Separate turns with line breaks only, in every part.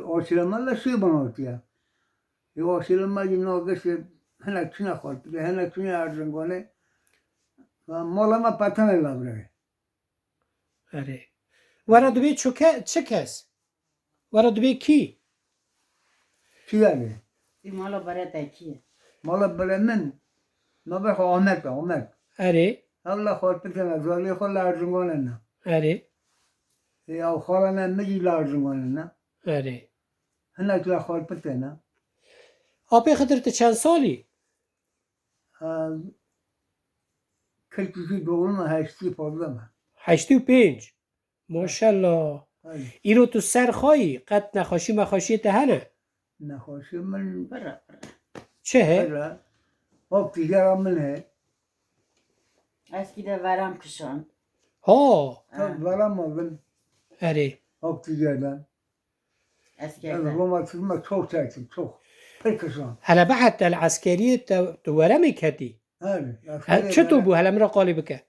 آشیلما لشی بناتیا یه آشیلما یه ناگش هنچی نخورد دیگه هنچی ارزنگانه مالا ما پتن لبره
آره ورا دبی چه کس ورا دبی کی
چی یعنی؟
این مالا برای تکیه
مالا بره من نبه آمد
آره
الله خورد پتن از ولی خود لرزنگانه نه
آره
یا خواهر نه نگی لرزنگانه نه
آره
هنچی خورد پتن نه
آبی خدرت چند سالی
کلکوشی دورون هشتی پازده من
85 ماشاءالله ایرو تو سر خواهی قد نخواشی مخواشی تهنه
نخواشی من
برا
چه هه؟
بره خب دیگرم منه
اسکی ده ورم کشان
ها
تا برم آدم
آره
خب دیگرم
اسکی
از
ده
روما چیزم چوخ چایتیم چوخ پرکشان
هلا بعد العسكرية تورمي كتي
آره
چطور بو هلا مرا قالي بك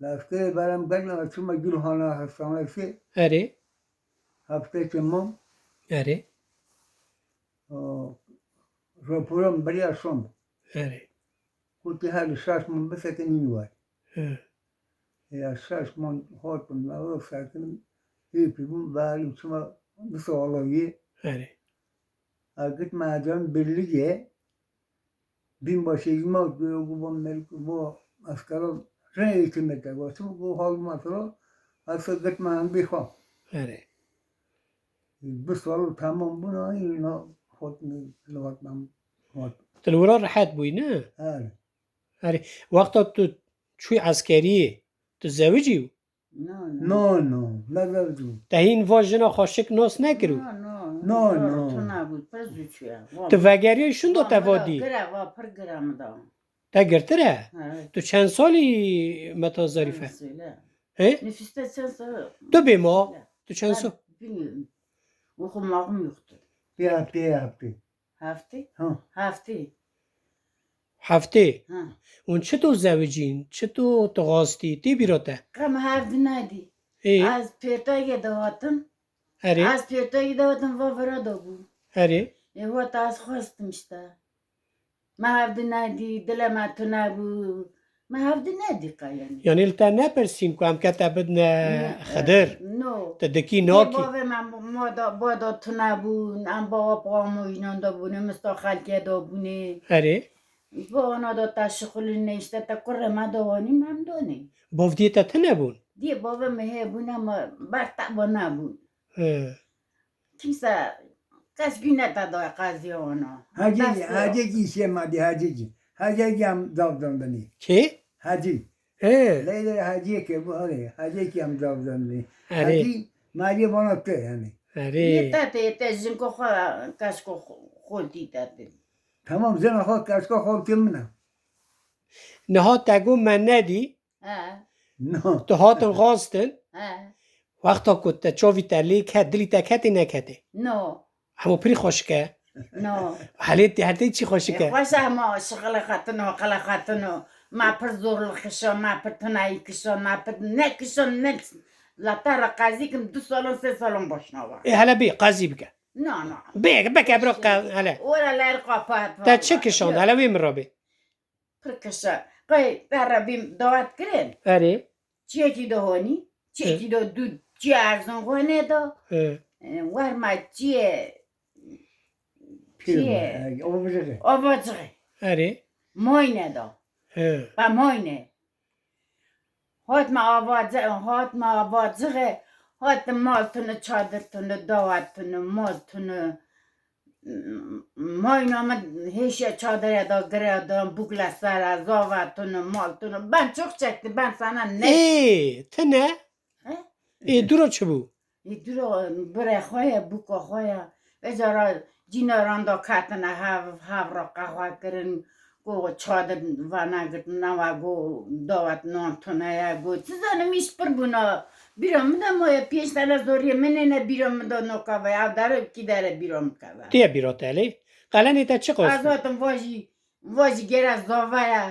لفته برم گلم چون گل هانا هستم که
آره
هفته تمام
آره
راپورم برای شام
آره
کوتی هر شش من بسته نیوار
اه.
یا شش من هاتم نه ساکن هی پیون ولی چون بسوالایی
آره
اگه مادام birliğe binbaşıyım bu melek bu askerler ne hükümete var. Çünkü bu hal mesela asıl gitmeyen bir hal.
آره
Bu soru tamam buna yine hatmi lügatmam hat.
تلورا رحت بوي نه
Evet.
آره وقتا تو شوي عسكرية تزوجي
نه
No. Ne verdim?
تهين واجنا خاشك ناس نكرو
No.
تو نبود پر زوچویا
تو وگریه شون دا توادی
گره وا پر گرم دا
تا گرتره
آره
تو چند سالی متا ظریفه
söyle
هه؟
nüfusta sen söyle
تو به ما تو چند سال
bilmiyorum okumağım yoktu
Bir hafta.
hafta
هفته
ha
اون چطور زوجین چطور تو غاستی تی بیراته
kama hafta neydi
ای
az pertaya dağıttım
اره
az pertaya dağıttım va vara da bu
اره
evet az khostum işte ما hafta neydi dilema tu nebu ما hafta neydi yani
یعنی التا نپرسین که هم کتا بدنا خدر
no
تدکی
یه
ناکی
بابا من بادا تو نبون ام بابا پامو اینان دا بونه مستاخل که دا بونه
اره
با آنا دا تشخل نیشته تا کره ما دوانیم هم دانی
بافدی تا نبون
دیه بابا مهه بونه ما برتا با نبون
اه.
کیسا کس گونه تا دا قضی آنا
Hacı giysiye maddi hacı. Hacı giyem zavdan beni.
که؟
Hacı.
اه.
Leyla hacı ki bu hadi. Hacı giyem zavdan beni.
Are.
Hacı maddi bana te yani.
یه
اره
تا ته جنکو خوا کسکو خودی تا ته
Tamam sen akıl kaçka kal kimine?
نها تگو من ندی
ها
No.
تو هاتن غاستن
ها
وقتا کت چاوی تلی کت دلی تکتی نکتی
نو
همو پری خوشکه
نو
حالی چی خوشکه
خواسته ما شغل خاتنو قلا خاتنو ما پر زور الخشون ما پر تنایی کشون ما پر نکشون نکس لا ترى قازيكم 2 سالون 3 سالون باشنوا
ای هلا بی قضی بکه
نو
بکه برو هلا
ولا لا يرقى فات
تا چه کشان هلا وی مرابی
بركشا قي ترى بيم دوات كرين
اره
تشيكي دو هوني تشيكي دو دو تشي ارزون هوني دو
اه.
ور ما تشي
Pir. O bize.
اوبوزغي
اره
موينه دو
اه.
با موينه هات ما آوازغه هات مالتونو چادرتونو داوتونو مالتونو ماین آمد هیشه چادر دا گره دارم بگل سر زاوتونو مالتونو ben çok çekti ben sana ne
ای تنه ای دورا چه بو
درو بره خواه بوکا خواه بجارا جیناران دا کتنه هف را قهوه کرن گو چادر و نگرد نوا گو داوت نام تونه یا گو چیزانه میش پر بونا بیرام دا مایه پیش تله زوریه منه بیرام دا نوکا و او داره کی داره بیرام که
تیه بیرات علی قلنی تا چه
از
قاستی
وقتم واجی گره زاویه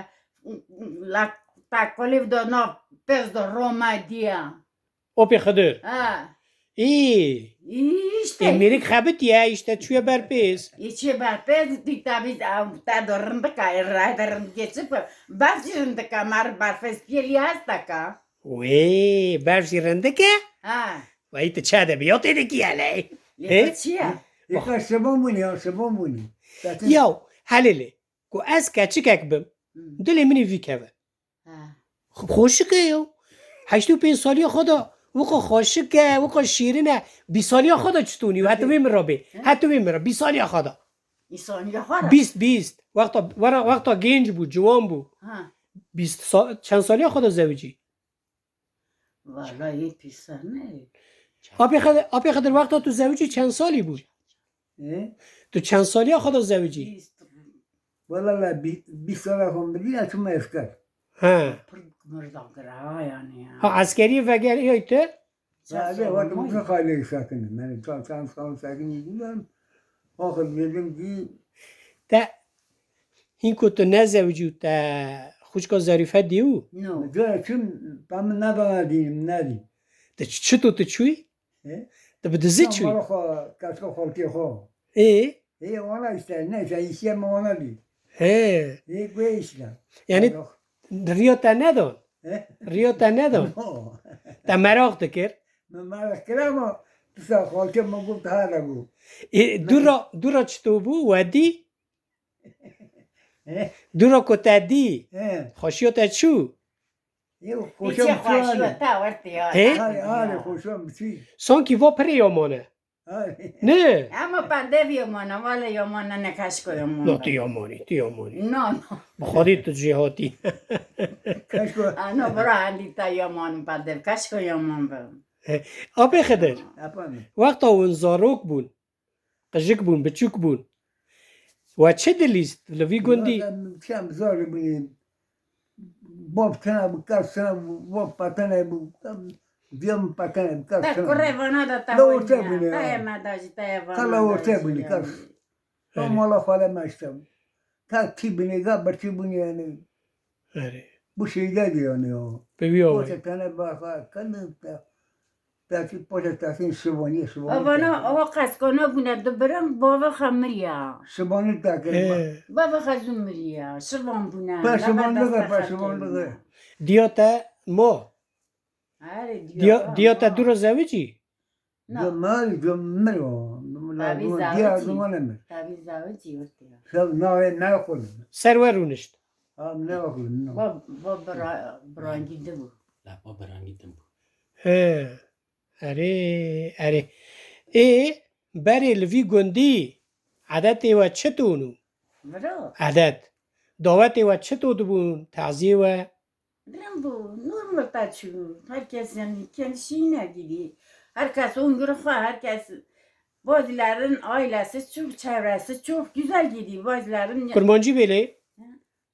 لا تکلیف دا نا پس دا روما دیا
او پی خدر
ها
ای
ایش işte.
Emirik xabitiye işte çüye berpiz.
İçi barpez diktabi ta dorunda ka raydarın geçip barjırında ka mar barfes piyeli hasta ka.
Vey berjirinde ki?
Ha.
Vay te çade biyot edeki yani.
Lepaçia.
Yıka sebon bunu ya sebon bunu. Zaten
Ya halili. Ku ez keçik bim. Dili mini vikeve.
Ha.
خوشکه یو 85 سالی خدا وقا خوشکه وقا شیرینه 20 سالی خدا چطونی و حتی بیم رابی حتی بیم را 20 سالی خدا
İnsan yahara.
20 وقتا گنج بود جوان بود
Ha.
20 چند سالی خدا زوجی
Vallahi pisane.
آپی خدر وقتا تو زوجی چند سالی بود تو چند سالی خدا زوجی
Valla bir sonra komedi açma efkar.
ها
Mırdan kıra yani ya.
ها عسکری وگر ایته
Sadece vatımızın kaylayı sakın. Ben tam sakin değilim. Bakın dedim ki
تا این که تو نزوجی تا خوشکا ظریفه دیو
No.
diyor kim tam ne bana diyeyim ne diyeyim.
تا چطور تو چوی؟ تا بدزی چوی؟
Mara kaçka korkuyor ho.
ای
Ona işte neyse işlem ona değil.
ای
Bu işte.
یعنی ریا تا ندان ریا تا ندان
No.
تا مراغ دکر
Mara krema tusa korkuyor mu bu hala bu.
دورا چطور بو ودی دورا کتا دی خوشیو تا چو
Yok
İçi
koşuyorum şu
hoşuyor
hali.
ta orta ya.
He?
Hali koşuyorum bir şey.
سانکی وا پر یامانه
Hali.
نه
Ama ben yomana valla yomana ne kaşko yomana.
نه تی یامانی تی یامانی
No no.
بخوادی تو جهاتی
Kaçko.
Ano bra andi ta yoman ben kaşko yoman ben.
آبی خدر
Yapamam.
وقتا اون زاروک بون قجک بون بچوک بون و چه دلیست لوی گندی
Şam zor bu. Bob sana bu kaç sana bob patana bu. Diyorum patana bu kaç
Ta
sana.
correvana da ta
Da orta
vonia.
bine.
Ta yemadaji ta yevana.
Kala orta bunu kaç. Ama falan maçtam. Ta tibini gaberti bunu yani.
آره
Bu şeyde diyor ne o.
ببی آوی
Poşet tane bak kanı da. Belki poşet tasın şiboni
Avana o kaskona buna da bırak baba xamriya.
Şiboni takır.
Baba xazumriya. Şivan buna.
Ben şibonlu da şibonlu da.
دیاتا ما
Hadi diyor.
دیاتا دورا زوجی
Gömmel gömmel o.
Tabii
Diğer
zavcı.
zaman mı?
Tabii zavcı ortaya.
Sen ne okudun?
سرورونشت
Abi ne okudun?
Baba brangi de bu.
La baba rangidim bu.
اره اره ای بری لوی گندی عدد و چتونو
Bro.
عدد دعوت و چطور بون تعزیه و
Ben bu normal taçu. Herkes yani kendisine gibi. Herkes on göre herkes bazıların ailesi çok çevresi çok güzel gidiyor. Bazıların
کرمانجی بیلی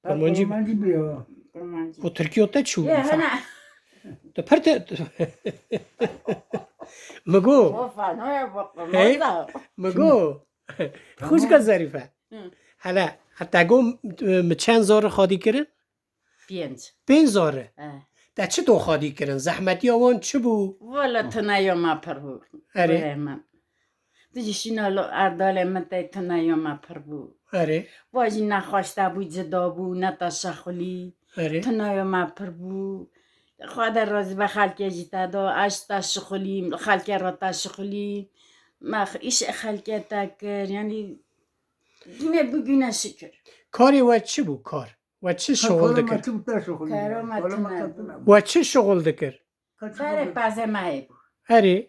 Kurmancı bir o.
و ترکیه تا چو
Ya hani
تو پرت مگو
o fanoya bakma.
He? مگو خوش که ظریفه حالا حتی گو چند زاره خادی کرن؟
Pięć.
5 زاره
Eh.
در چه تو خادی کرن؟ زحمتی آوان چه بو؟
Valla tınayoma perbu.
اره
Dici şinalo ardaleme te tınayoma perbu.
اره
Vaji nakhwashta bu cida bu natashakhuli.
اره
Tınayoma perbu. خواهد راضی به خلک جیتا دا اش تشخلی خلک را تشخلی مخ ایش خلک تکر یعنی yine bugüne şükür.
کاری و چه بو کار؟ و چه شغل دکر؟ و چه شغل دکر؟
Bere bazeme bu.
اره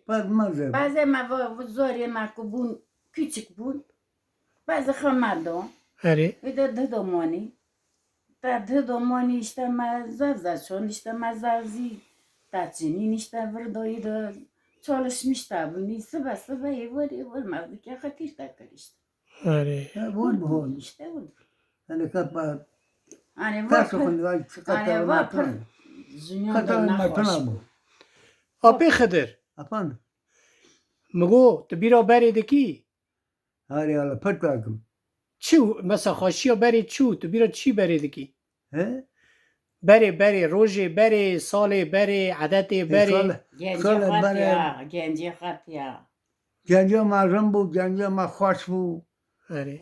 Bazeme bu zor ku bun küçük bun. Bazı xamado.
اره
Ve de dedomani. Ta dedomani işte mazavzaçon işte mazavzi. Taçinin işte vırdoyu da çalışmış da bunu sabah evi olmazdı ki hatir takır işte.
اره
İşte bu.
Hani kapa
Hani
ters
vapır.
okun ay
Hani vapır. Dünyada
Katarın
nahoş.
matına bu.
آبی خدر
Apan.
مگو تو بیرا بری دکی
Hari ala patakım.
چو مثلا خوشیا بری چو تو بیرا چی بری دکی
He?
بری روژه بری سال بری عدد بری
Genci
Sonra
hat
bana
ya. Genci hat ya.
گنجا مردم بود گنجا ما خوش بود
آره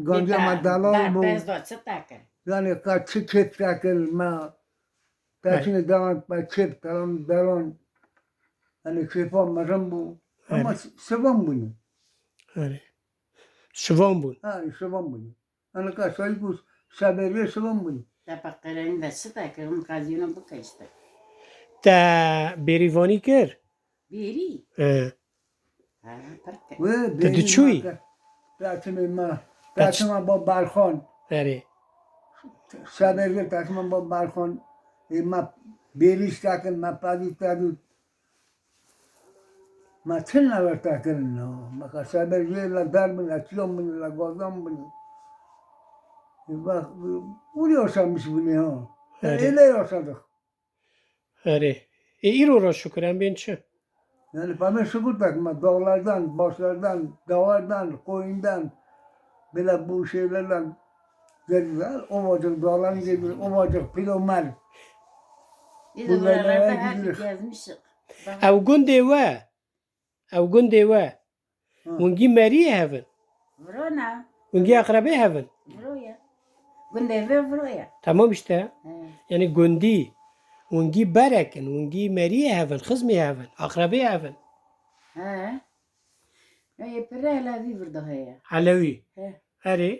گنجا ما دلال
در
بود
پس دا چه تکر
یعنی که چه چپ تکل ما تاچین دارن با چپ دارن یعنی چپا مردم بود اما سوم بودیم
آره شوام بود
سوم بودیم یعنی که سایی بود سبریه سوم بودیم
در پقرین دا چه تکر اون قضیونو بکشته
تا بریوانی کر
بیری
اه.
پرکه
و
دچوی؟
تاچین ما با بالخان
آره
سبریه تاچین ما با بالخان ما بیریش تاکن ما پادی تادو ما چه نور تاکن نه ما که سبریه لدار بودیم اچیام بودیم لگازام بودیم اولی آسامیش بودیم ها ایلی آساده
آره ای رو را شکرم بین چه
yani bana şükür ma dağlardan, başlardan, davardan, koyundan böyle bu şeylerden geldiler. Ovacık dağların gibi, ovacık pilomer.
Bir de
Bunlar
buralarda
nereye
hep
gidiyor?
gezmişik.
او گنده و ونگی مری هفن
Vro ne?
ونگی اقربه هفن
Vro ya. Günde ve vro ya.
تمام işte
He.
yani گندی ونگی برکن ونگی مری هفن خزمی هفن اقربه هفن
He. Ya pere la vi vrdo he.
علوی
He.
آره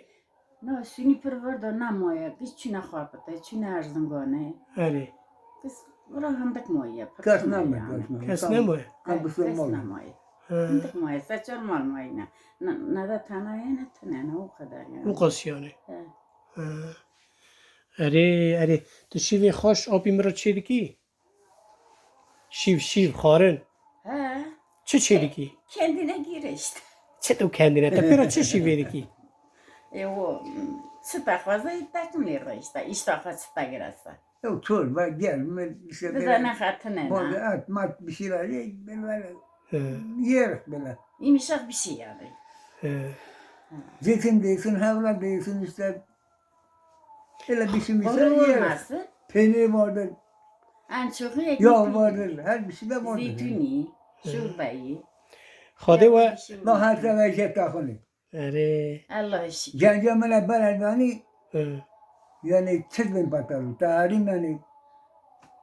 No, suni per vrdo na moja. Kis çuna khapata, çuna arzungane.
آره
Kis vro handak moja.
Kaç namı, kaç namı.
کس نموه
Kan bu şey
Kes
mal.
na moja. Handak moja. Saçar mal moja. Ne da tanaya ne tanaya o kadar ya.
اون قاسیانه
He.
اره تو شیوی خوش آبی مرا چه دکی؟ شیو خارن
He.
چه دکی؟
Kendine gir işte.
چه تو کندینه تا پیرا چه شیوی دکی؟
O çıta fazla takmıyor işte. İştaha çıta girerse.
Yok çor var gel. İşte
Bir tane hatine
böyle
ne?
at mat bir şeyler ye. Ben böyle
اه،
yer böyle.
İmişak bir şey yani.
اه.
Zeytin değilsin, havla değilsin işte. Öyle bir şey
Boru
misal yer.
olması
Peynir vardır,
en çok ekmek
yağ vardır, her bir şey de vardır.
zeytuni, şurbayı.
خاده و
Ben her sefer şey takını.
اره
Allah şükür.
Gencemine ben yani
اه.
yani çizdim patarım. Tarihim yani.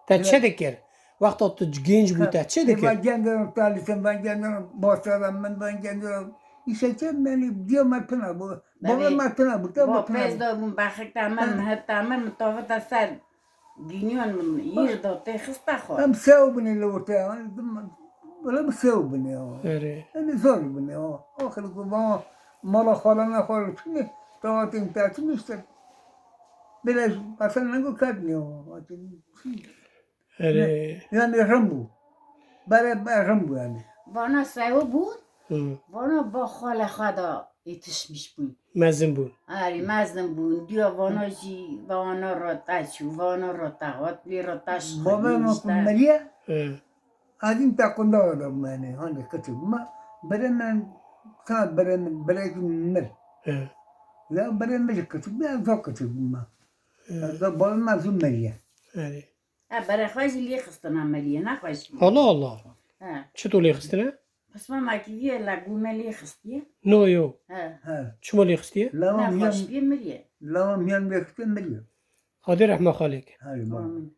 تا چه دکر؟ وقتا تو گنج بود تا چه
Ben
دکر؟
kendim talisim, ben kendim boşlarım, ben kendim. İşte beni diyor matına bu. Baba matına bu.
Bu pezdo bu bakık tamam hep tamam mutafat asar. Günyon yer de te xista xo.
Hem sev beni lorta. Böyle bir sev beni ya.
اره
Yani zor beni ya. Ahir bu bana mala halana hal. Çünkü tavatim taçım işte. Biraz aslında ne kadar
اره
yani rambu. Beraber rambu yani.
Bana sevo bu.
اه.
Bana bu xala xada yetişmiş bu.
مزن بود
Ari mazdım bu. Diyor bana ji bana rota şu bana rota ot bir rota şu.
Babam Maria
اه.
adin takında adam yani. Hani kötü ama beren ta beren mir.
اه.
Ya beren bir kötü bir zor kötü ama. Da babam mazlum Maria.
اره
Ha bara xwaji li xistana Maria na xwaji.
الله الله
Ha.
چطور لیخستنه؟
Pes mama ki vie la gumeli xistiye.
نو یو
Ha.
Ha.
چما لیخستیه؟
Na
Lavam
xwaş
yan
bir Maria.
lavam yan bekte Maria.
خاده رحمه خالک
Hadi bak.
Amin.